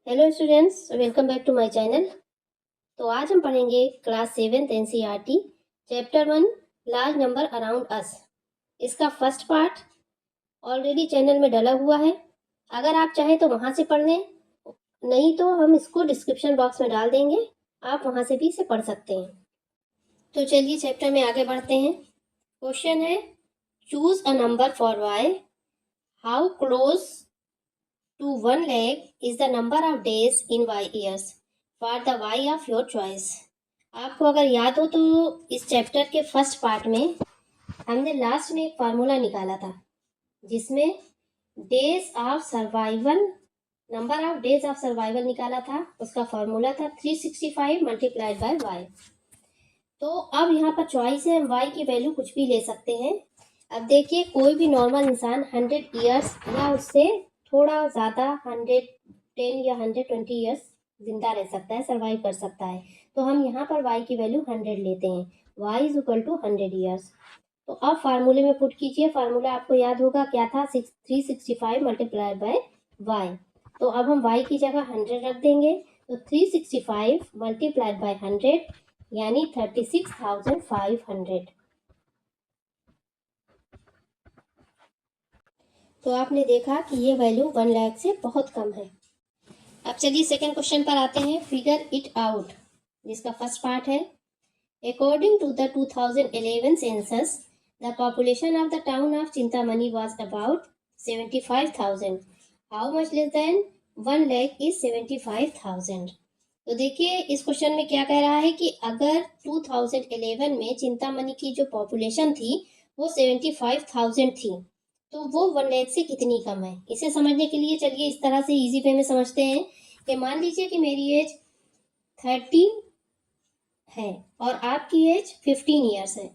Hello students, welcome back to my channel. तो आज हम पढ़ेंगे class 7th NCERT chapter 1 large number around us. इसका फर्स्ट पार्ट ऑलरेडी चैनल में डला हुआ है। अगर आप चाहें तो वहां से पढ़ लें, नहीं तो हम इसको डिस्क्रिप्शन बॉक्स में डाल देंगे, आप वहां से भी इसे पढ़ सकते हैं। तो चलिए चैप्टर में आगे बढ़ते हैं। क्वेश्चन है, choose a number for y, how close to 1 lakh is the number of days in y years for the y of your choice। आपको अगर याद हो तो इस चैप्टर के फर्स्ट पार्ट में हमने लास्ट में एक फार्मूला निकाला था जिसमें days of survival, number of days of survival निकाला था। उसका फार्मूला था 365 मल्टीप्लाइड बाय वाई। तो अब यहाँ पर चॉइस है, वाई की वैल्यू कुछ भी ले सकते हैं। अब देखिए, कोई भी नॉर्मल इंसान 100 ईयर्स या उससे थोड़ा ज़्यादा 110 या 120 ईयर्स जिंदा रह सकता है, सर्वाइव कर सकता है। तो हम यहाँ पर y की वैल्यू 100 लेते हैं। y is equal to 100 years. तो अब फार्मूले में पुट कीजिए। फार्मूला आपको याद होगा क्या था, 365 मल्टीप्लाइड बाय y। तो अब हम y की जगह 100 रख देंगे। तो 365 मल्टीप्लाइड बाय 100 यानी 36,500। तो आपने देखा कि ये वैल्यू 1 लाख से बहुत कम है। अब चलिए सेकंड क्वेश्चन पर आते हैं, फिगर इट आउट, जिसका फर्स्ट पार्ट है, according to the 2011 census the population of the town of Chintamani was about 75,000। How much less than 1 lakh is 75,000। तो देखिए इस क्वेश्चन में क्या कह रहा है कि अगर 2011 में चिंतामणि की जो पॉपुलेशन थी वो 75,000 थी, तो वो 1 लाख से कितनी कम है। इसे समझने के लिए चलिए इस तरह से इजी वे में समझते हैं कि मान लीजिए कि मेरी एज 30 है और आपकी एज 15 ईयर्स है।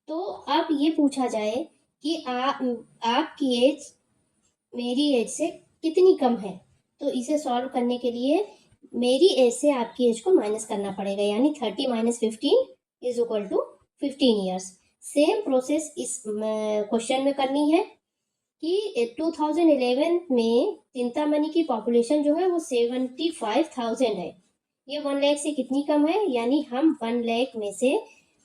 तो अब ये पूछा जाए कि आपकी एज मेरी एज से कितनी कम है। तो इसे सॉल्व करने के लिए मेरी एज से आपकी एज को माइनस करना पड़ेगा, यानी 30 minus 15 is equal to 15 years. Same process इस क्वेश्चन में करनी है कि 2011 में चिंतामणि की पॉपुलेशन जो है वो 75,000 है। ये 1 लाख से कितनी कम है, यानी हम 1 लाख में से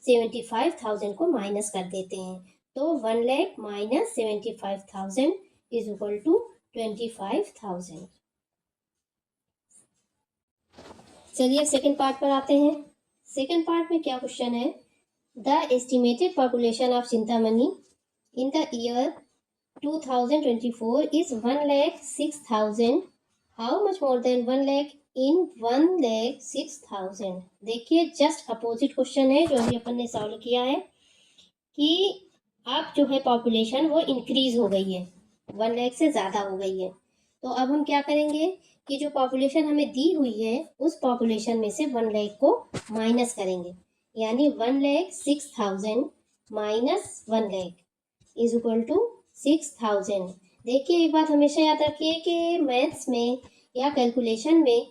75,000 को माइनस कर देते हैं। तो 1 lakh minus 75,000 is equal to 25,000। चलिए सेकंड पार्ट पर आते हैं। सेकंड पार्ट में क्या क्वेश्चन है, the estimated population of Chintamani in the year 2024 is 1,06,000। How much more than 1 lakh in 1,06,000। देखिए जस्ट अपोजिट क्वेश्चन है जो अभी अपन ने सॉल्व किया है कि अब जो है पॉपुलेशन वो इंक्रीज हो गई है, 1 लाख से ज़्यादा हो गई है। तो अब हम क्या करेंगे कि जो पॉपुलेशन हमें दी हुई है उस पॉपुलेशन में से 1 लाख को माइनस करेंगे, यानी 1,06,000 minus 1 lakh is equal to 6,000। देखिए एक बात हमेशा याद रखिए कि मैथ्स में या कैलकुलेशन में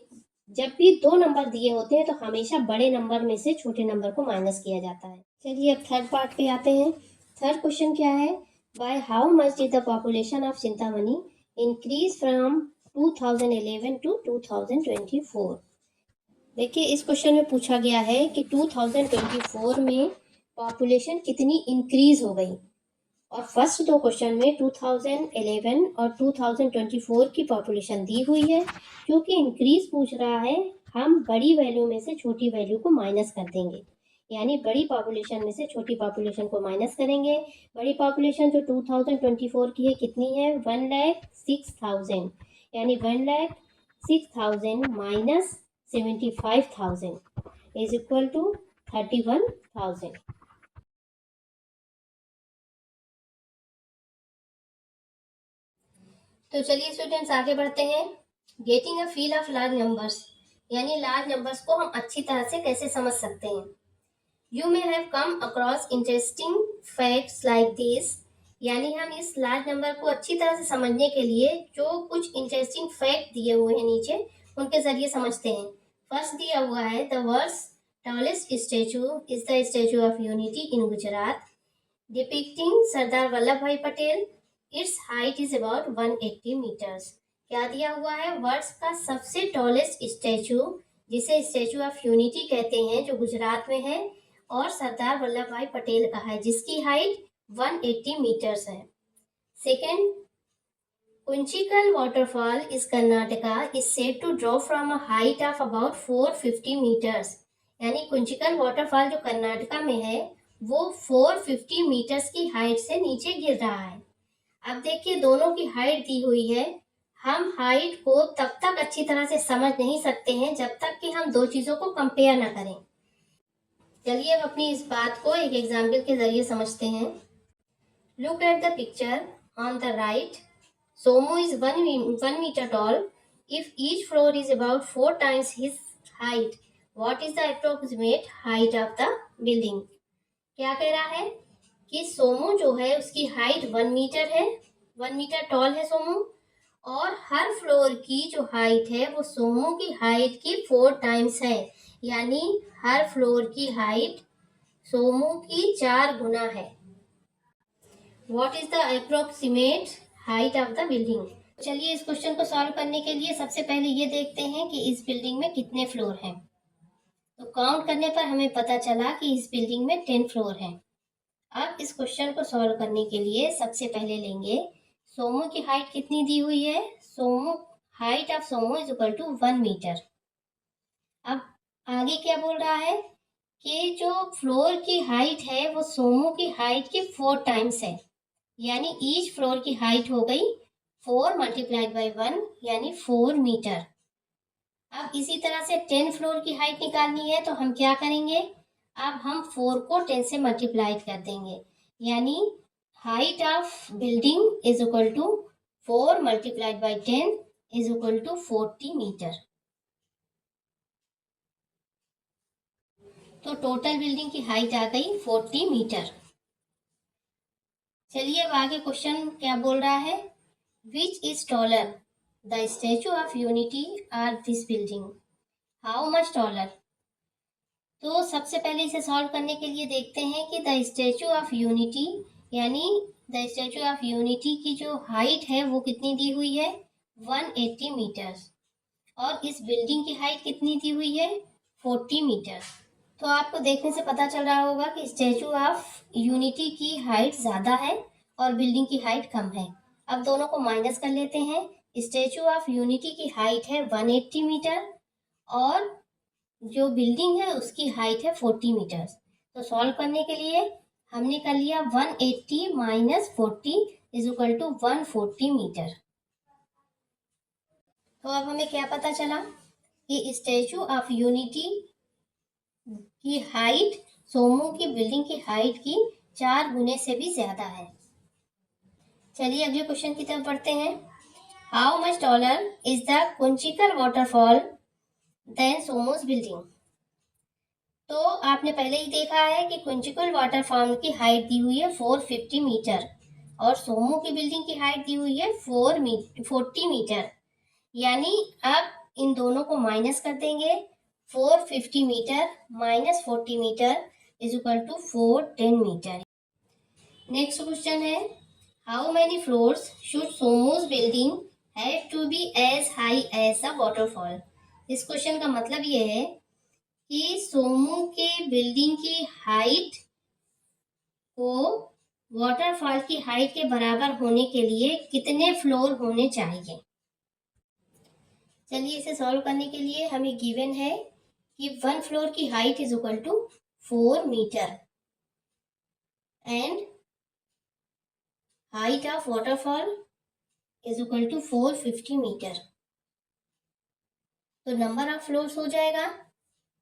जब भी 2 नंबर दिए होते हैं तो हमेशा बड़े नंबर में से छोटे नंबर को माइनस किया जाता है। चलिए अब थर्ड पार्ट पे आते हैं। थर्ड क्वेश्चन क्या है, by how much did the population of Chintamani increase from 2011 to 2024। देखिए इस क्वेश्चन में पूछा गया है कि 2024 में पॉपुलेशन कितनी इंक्रीज हो गई, और फर्स्ट दो क्वेश्चन में 2011 और 2024 की पॉपुलेशन दी हुई है। क्योंकि इंक्रीज पूछ रहा है, हम बड़ी वैल्यू में से छोटी वैल्यू को माइनस कर देंगे, यानी बड़ी पॉपुलेशन में से छोटी पॉपुलेशन को माइनस करेंगे। बड़ी पॉपुलेशन जो 2024 की है कितनी है, 1,06,000, यानी 1,06,000 माइनस 75,000 इज इक्वल टू 31,000। तो चलिए स्टूडेंट्स आगे बढ़ते हैं। Getting a feel of large numbers, यानी लार्ज नंबर्स को हम अच्छी तरह से कैसे समझ सकते हैं। You may have come across interesting facts like this, यानी हम इस लार्ज नंबर को अच्छी तरह से समझने के लिए जो कुछ इंटरेस्टिंग फैक्ट दिए हुए हैं नीचे उनके जरिए समझते हैं। फर्स्ट दिया हुआ है, the world's tallest statue is the Statue of Unity in Gujarat depicting Sardar Vallabh Bhai Patel. Its height is about 180 meters। क्या दिया हुआ है? वर्ल्ड का सबसे टॉलेस्ट स्टैचू, जिसे स्टैचू ऑफ यूनिटी कहते हैं, जो गुजरात में है और सरदार वल्लभ भाई पटेल का है, जिसकी हाइट 180 मीटर्स है। Second, Kunchikal waterfall is Karnataka is said to drop from a height of about 450 meters। यानी कुंचिकल वाटरफॉल जो कर्नाटका में है वो 450 मीटर्स की हाइट से नीचे गिर रहा है। अब देखिए दोनों की हाइट दी हुई है, हम हाइट को तब तक अच्छी तरह से समझ नहीं सकते हैं जब तक कि हम दो चीजों को कंपेयर ना करें। चलिए अब अपनी इस बात को एक एग्जाम्पल के जरिए समझते हैं। Look at the picture on the right. Somu is 1 meter tall. If each floor is about 4 times his height, what is the approximate height of the building? क्या कह रहा है कि सोमू जो है उसकी हाइट 1 मीटर है, 1 मीटर टॉल है सोमू, और हर फ्लोर की जो हाइट है वो सोमू की हाइट की 4 टाइम्स है। यानी हर फ्लोर की हाइट सोमू की 4 गुना है। What is the approximate height of the building? चलिए इस क्वेश्चन को सॉल्व करने के लिए सबसे पहले ये देखते हैं कि इस बिल्डिंग में कितने फ्लोर हैं। तो काउंट करने पर हमें पता चला कि इस बिल्डिंग में 10 फ्लोर हैं। अब इस क्वेश्चन को सॉल्व करने के लिए सबसे पहले लेंगे सोमू की हाइट कितनी दी हुई है। Somu height of Somu is equal to 1 metre. अब आगे क्या बोल रहा है कि जो फ्लोर की हाइट है वो सोमू की हाइट की 4 टाइम्स है। यानी ईच फ्लोर की हाइट हो गई 4 मल्टीप्लाइड बाई 1 यानी 4 मीटर। अब इसी तरह से 10 फ्लोर की हाइट निकालनी है तो हम क्या करेंगे, अब हम 4 को 10 से मल्टीप्लाई कर देंगे, यानी height of building is equal to 4 multiplied by 10 is equal to 40 metre. तो टोटल बिल्डिंग की हाइट आ गई 40 मीटर। चलिए अब आगे क्वेश्चन क्या बोल रहा है, which is taller, the Statue of Unity or this building, how much taller. तो सबसे पहले इसे सॉल्व करने के लिए देखते हैं कि द स्टैचू ऑफ यूनिटी, यानी द स्टैचू ऑफ यूनिटी की जो हाइट है वो कितनी दी हुई है 180 मीटर्स, और इस बिल्डिंग की हाइट कितनी दी हुई है 40 मीटर। तो आपको देखने से पता चल रहा होगा कि स्टैचू ऑफ यूनिटी की हाइट ज़्यादा है और बिल्डिंग की हाइट कम है। अब दोनों को माइनस कर लेते हैं। स्टैचू ऑफ यूनिटी की हाइट है 180 मीटर और जो बिल्डिंग है उसकी हाइट है 40 मीटर। तो सॉल्व करने के लिए हमने कर लिया 180 minus 40 is equal to 140 metre. तो अब हमें क्या पता चला कि स्टैचू ऑफ यूनिटी की हाइट सोमू की बिल्डिंग की हाइट की 4 गुने से भी ज्यादा है। चलिए अगले क्वेश्चन की तरफ बढ़ते हैं। How much taller is the Kunchikal waterfall than Somuz building. तो आपने पहले ही देखा है कि कुंचिकल वाटरफॉल की हाइट दी हुई है 450 मीटर और सोमू की बिल्डिंग की हाइट दी हुई है 40 मीटर। यानी अब इन दोनों को माइनस कर देंगे। 450 metre minus 40 metre is equal to 410 metre. Next question है, how many floors should Somuz building have to be as high as a waterfall. इस क्वेश्चन का मतलब ये है कि सोमू के बिल्डिंग की हाइट को वाटरफॉल की हाइट के बराबर होने के लिए कितने फ्लोर होने चाहिए। चलिए इसे सॉल्व करने के लिए हमें गिवन है कि 1 फ्लोर की height is equal to 4 metre and height of waterfall is equal to 450 metre. तो नंबर ऑफ फ्लोर्स हो जाएगा,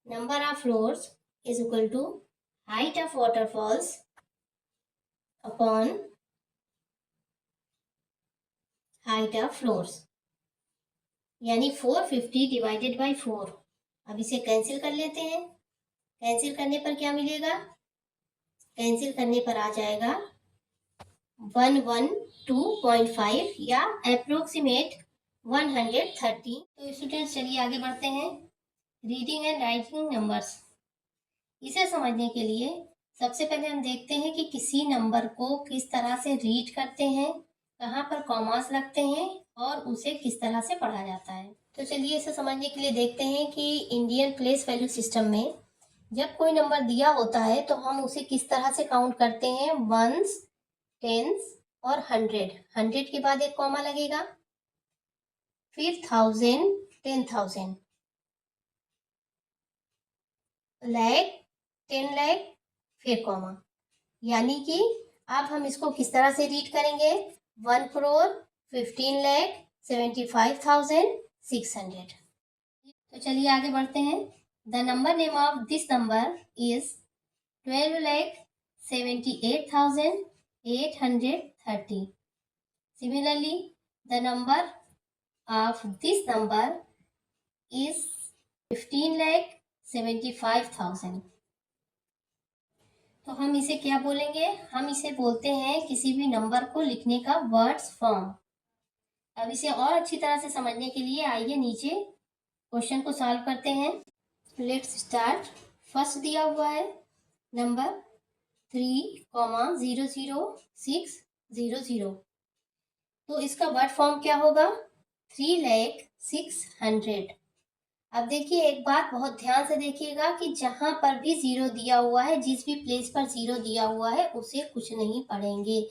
number of floors is equal to height of waterfalls upon height of floors, यानी 450 divided by 4। अब इसे cancel कर लेते हैं। Cancel करने पर क्या मिलेगा, कैंसिल करने पर आ जाएगा 112.5 या अप्रोक्सीमेट 130। तो स्टूडेंट्स चलिए आगे बढ़ते हैं। रीडिंग एंड राइटिंग नंबर्स, इसे समझने के लिए सबसे पहले हम देखते हैं कि किसी नंबर को किस तरह से रीड करते हैं कहाँ पर कॉमास लगते हैं और उसे किस तरह से पढ़ा जाता है। तो चलिए इसे समझने के लिए देखते हैं कि इंडियन प्लेस वैल्यू सिस्टम में जब कोई नंबर दिया होता है तो हम उसे किस तरह से काउंट करते हैं। वंस, टेंस और 100 के बाद एक कॉमा लगेगा, फिर 1000, 10,000, लाख, 10 लाख, फिर कॉमा। यानी कि अब हम इसको किस तरह से रीड करेंगे। 1 करोड़ 15 लाख 75,600। तो चलिए आगे बढ़ते हैं। The number name of this number is 12,78,830। Similarly the number of this number is 15,75,000। तो हम इसे क्या बोलेंगे, हम इसे बोलते हैं किसी भी नंबर को लिखने का वर्ड्स फॉर्म। अब इसे और अच्छी तरह से समझने के लिए आइए नीचे क्वेश्चन को सॉल्व करते हैं। Let's start. फर्स्ट दिया हुआ है नंबर 3,00600। तो इसका वर्ड फॉर्म क्या होगा, 3,06,000। अब देखिए एक बात बहुत ध्यान से देखिएगा कि जहां पर भी जीरो दिया हुआ है, जिस भी प्लेस पर जीरो दिया हुआ है उसे कुछ नहीं पढ़ेंगे।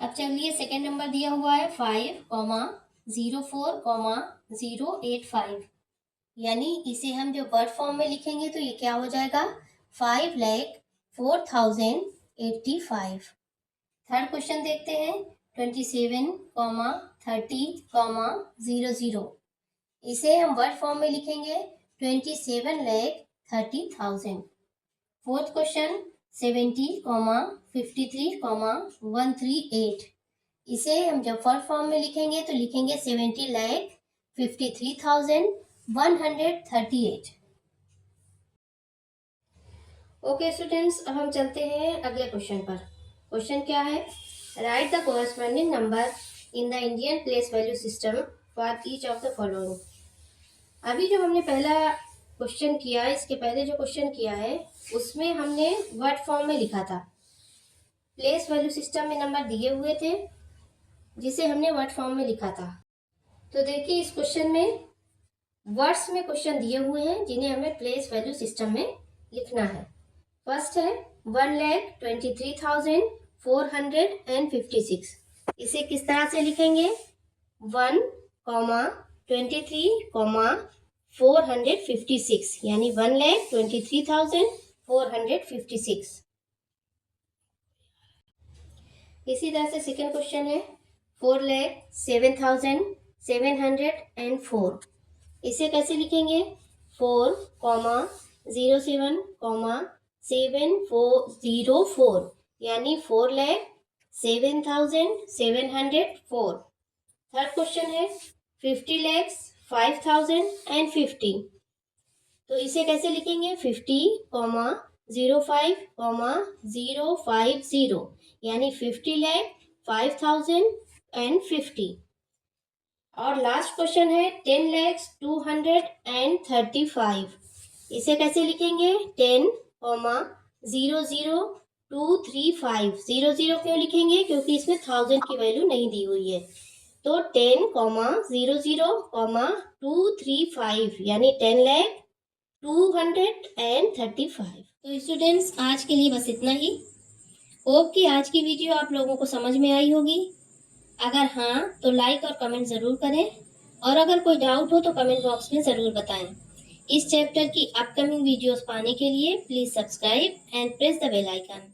अब चलिए सेकेंड नंबर दिया हुआ है 5,04,085। यानी इसे हम जो वर्ड फॉर्म में लिखेंगे तो ये क्या हो जाएगा, 5,04,085। थर्ड क्वेश्चन देखते हैं 27,30,00। इसे हम वर्ड फॉर्म में लिखेंगे 27,30,000। Fourth question 70,53,138। इसे हम जब वर्ड फॉर्म में लिखेंगे तो लिखेंगे 70,53,138। ओके स्टूडेंट्स, अब हम चलते हैं अगले क्वेश्चन पर। क्वेश्चन क्या है, right the corresponding number in the Indian place value system for each of the following. अभी जो हमने पहला क्वेश्चन किया, इसके पहले जो क्वेश्चन किया है उसमें हमने वर्ड फॉर्म में लिखा था। प्लेस वैल्यू सिस्टम में नंबर दिए हुए थे जिसे हमने वर्ड फॉर्म में लिखा था। तो देखिए इस क्वेश्चन में वर्ड्स में क्वेश्चन दिए हुए हैं जिन्हें हमें प्लेस वैल्यू सिस्टम में लिखना है। फर्स्ट है 1,23,456। इसे किस तरह से लिखेंगे, 1,23,456 यानी 1,23,456। इसी तरह से सेकेंड क्वेश्चन है 4,07,704। इसे कैसे लिखेंगे, 4,07,704 यानी 4,07,704। थर्ड क्वेश्चन है 50,05,050। तो इसे कैसे लिखेंगे, 50,05,050 यानी 50,05,050। और लास्ट क्वेश्चन है 10,02,35। इसे कैसे लिखेंगे, 10,00,235। 00 क्यों लिखेंगे, क्योंकि इसमें 1000 की वैल्यू नहीं दी हुई है। तो 10,00,235 यानी 10,02,35। तो स्टूडेंट्स आज के लिए बस इतना ही। होप कि आज की वीडियो आप लोगों को समझ में आई होगी। अगर हाँ तो लाइक और कमेंट ज़रूर करें, और अगर कोई डाउट हो तो कमेंट बॉक्स में ज़रूर बताएं। इस चैप्टर की अपकमिंग वीडियोस पाने के लिए please subscribe and press the bell icon.